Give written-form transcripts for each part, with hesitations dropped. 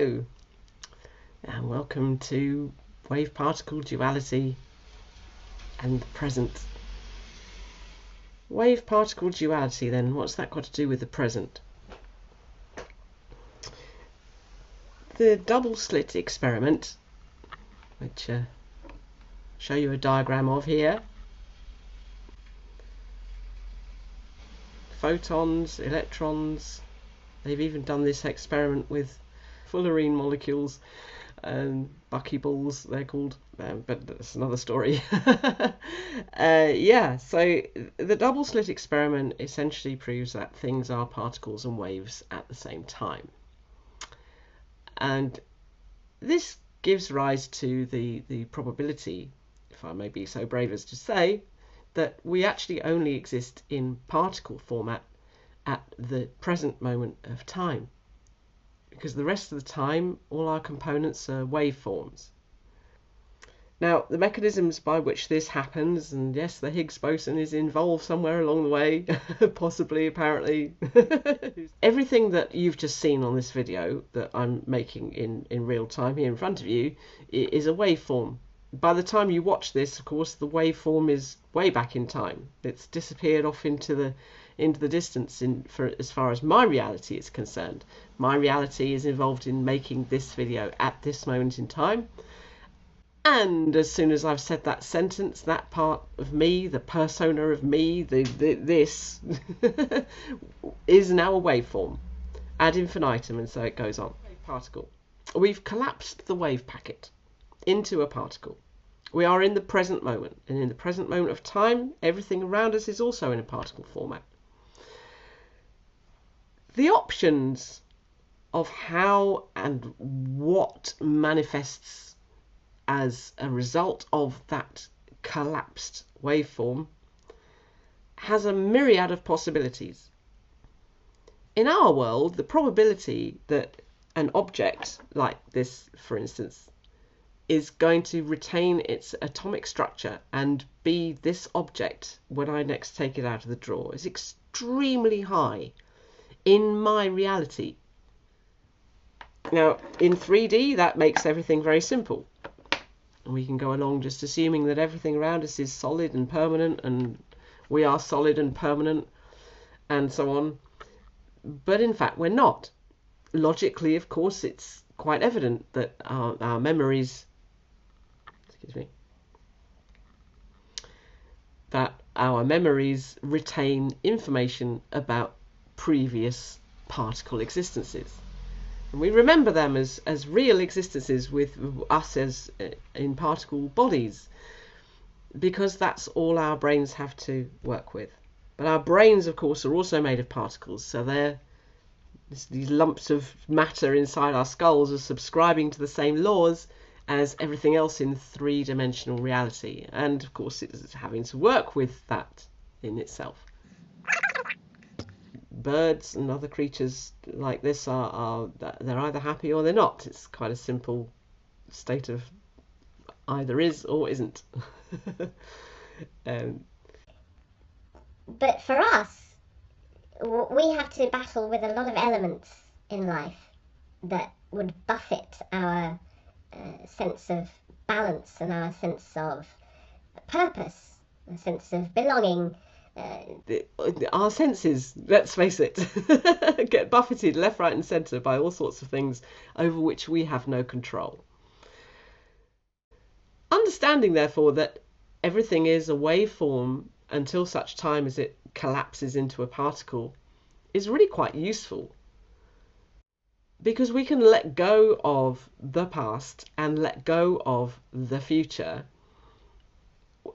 Hello, and welcome to wave-particle duality and the present. Wave-particle duality, then, what's that got to do with the present? The double slit experiment, which I'll show you a diagram of here. Photons, electrons, they've even done this experiment with fullerene molecules, buckyballs they're called, but that's another story. Yeah, so the double slit experiment essentially proves that things are particles and waves at the same time. And this gives rise to the probability, if I may be so brave as to say, that we actually only exist in particle format at the present moment of time, because the rest of the time all our components are waveforms. Now, the mechanisms by which this happens, and yes, the Higgs boson is involved somewhere along the way, possibly, apparently. Everything that you've just seen on this video that I'm making in real time here in front of you is a waveform. By the time you watch this, of course, the waveform is way back in time. It's disappeared off into the distance for as far as my reality is concerned. My reality is involved in making this video at this moment in time. And as soon as I've said that sentence, that part of me, the persona of me, this is now a waveform ad infinitum, and so it goes on. Particle. We've collapsed the wave packet into a particle. We are in the present moment, and in the present moment of time, everything around us is also in a particle format. The options of how and what manifests as a result of that collapsed waveform has a myriad of possibilities. In our world, the probability that an object like this, for instance, is going to retain its atomic structure and be this object when I next take it out of the drawer is extremely high in my reality. Now, in 3D, that makes everything very simple. We can go along just assuming that everything around us is solid and permanent, and we are solid and permanent, and so on. But in fact, we're not. Logically, of course, it's quite evident that our memories, retain information about previous particle existences. And we remember them as real existences with us as in particle bodies, because that's all our brains have to work with. But our brains, of course, are also made of particles, so they're these lumps of matter inside our skulls are subscribing to the same laws as everything else in three-dimensional reality. And of course, it's having to work with that in itself. Birds and other creatures like this they're either happy or they're not. It's quite a simple state of either is or isn't. But for us, we have to battle with a lot of elements in life that would buffet our sense of balance and our sense of purpose, a sense of belonging. Our senses, let's face it, get buffeted left, right and centre by all sorts of things over which we have no control. Understanding, therefore, that everything is a waveform until such time as it collapses into a particle is really quite useful, because we can let go of the past and let go of the future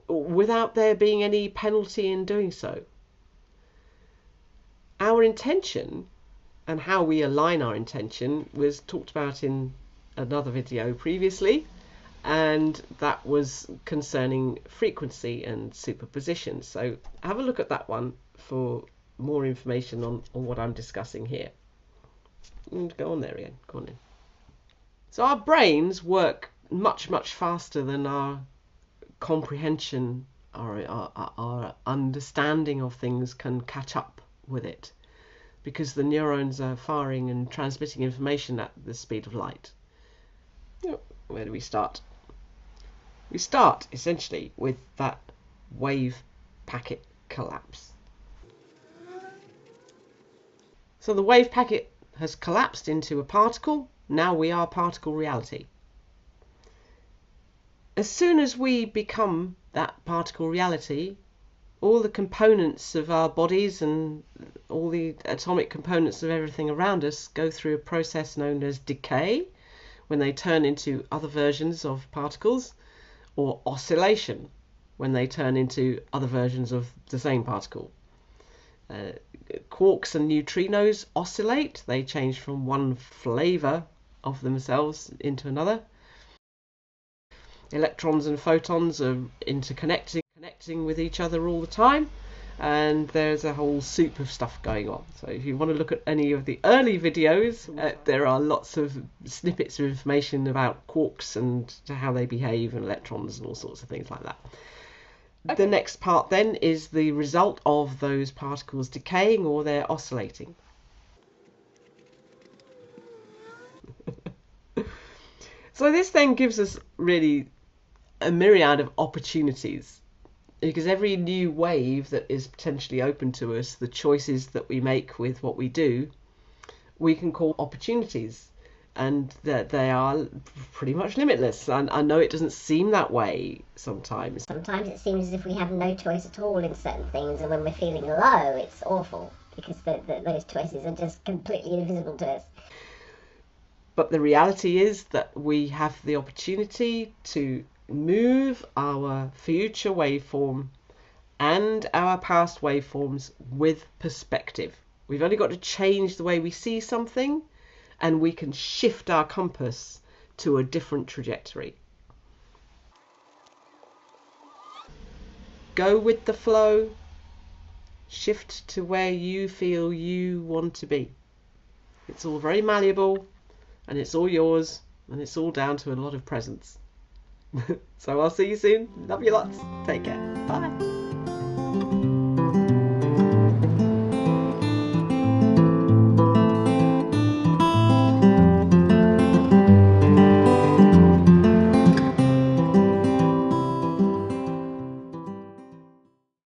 without there being any penalty in doing so. Our intention and how we align our intention was talked about in another video previously, and that was concerning frequency and superposition. So have a look at that one for more information on what I'm discussing here. Go on there again, go on in. So our brains work much faster than our comprehension, our understanding of things can catch up with it. because the neurons are firing and transmitting information at the speed of light. Where do we start? We start essentially with that wave packet collapse. So the wave packet has collapsed into a particle. Now we are particle reality. As soon as we become that particle reality, all the components of our bodies and all the atomic components of everything around us go through a process known as decay, when they turn into other versions of particles, or oscillation, when they turn into other versions of the same particle. Quarks and neutrinos oscillate. They change from one flavour of themselves into another. Electrons and photons are connecting with each other all the time, and there's a whole soup of stuff going on. So if you want to look at any of the early videos, there are lots of snippets of information about quarks and how they behave, and electrons and all sorts of things like that. Okay. The next part then is the result of those particles decaying or they're oscillating. So this then gives us really a myriad of opportunities, because every new wave that is potentially open to us, the choices that we make with what we do, we can call opportunities, and that they are pretty much limitless. And I know it doesn't seem that way sometimes. Sometimes it seems as if we have no choice at all in certain things, and when we're feeling low, it's awful because those choices are just completely invisible to us. But the reality is that we have the opportunity to move our future waveform and our past waveforms with perspective. We've only got to change the way we see something, and we can shift our compass to a different trajectory. Go with the flow, shift to where you feel you want to be. It's all very malleable, and it's all yours, and it's all down to a lot of presence. So I'll see you soon. Love you lots. Take care. Bye.